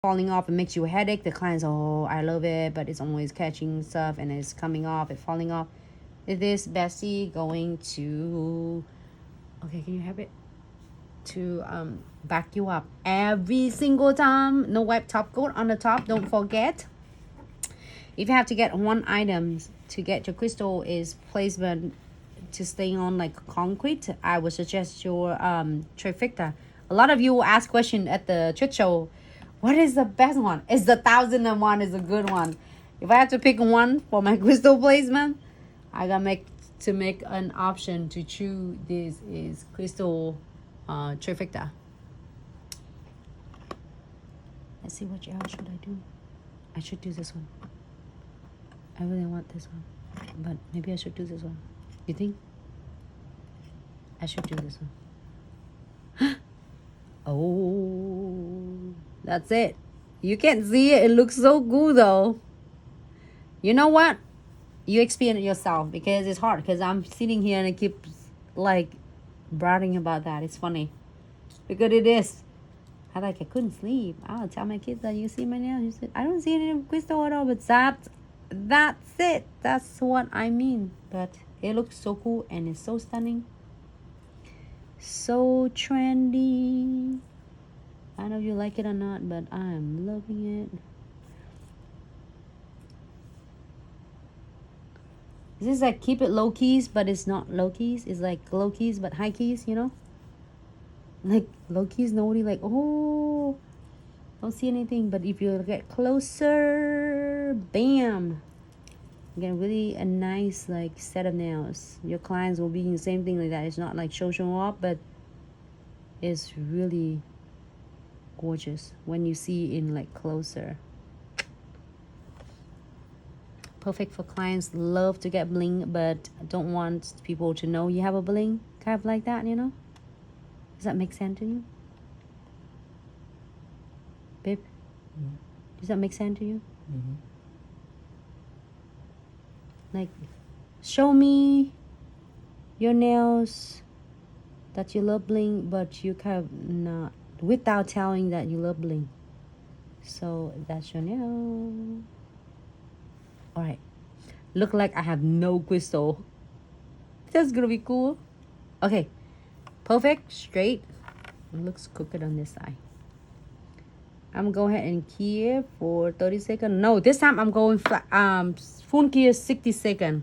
falling off, it makes you a headache. The clients, oh, I love it, but it's always catching stuff and it's coming off, it's falling off. It is Bessie going to, okay, can you have it? To back you up every single time. No wipe top coat on the top, don't forget. If you have to get one item to get your crystal is placement to stay on like concrete, I would suggest your Trifecta. A lot of you will ask question at the trick show, what is the best one? It's the 1001 is a good one. If I have to pick one for my crystal placement, I gotta make an option to choose. This is crystal Trifecta. Let's see, which else should I do? I should do this one. I really want this one, but maybe I should do this one. You think? I should do this one. Oh, that's it. You can't see it. It looks so good though. You know what? You experience it yourself because it's hard. Because I'm sitting here and I keep like bragging about that. It's funny because it is. I couldn't sleep. I'll tell my kids that you see my nails. You said I don't see any crystal at all, but that's it. That's what I mean. But it looks so cool and it's so stunning. So trendy. I don't know if you like it or not, but I'm loving it. This is like keep it low keys, but it's not low keys. It's like low keys, but high keys, you know? Like low keys, nobody like, oh, don't see anything. But if you get closer, bam. You get really a nice like set of nails. Your clients will be doing the same thing like that. It's not like show off, but it's really gorgeous when you see in like closer. Perfect for clients love to get bling but don't want people to know you have a bling, kind of like that, you know? Does that make sense to you, babe? Mm-hmm. Does that make sense to you? Mm-hmm. Like, show me your nails that you love bling, but you kind of not, without telling that you love bling. So that's your nail. All right. Look like I have no crystal. That's gonna be cool. Okay. Perfect. Straight. It looks crooked on this side. I'm going ahead and key it for 30 seconds. No, this time I'm going flat, full key 60 seconds.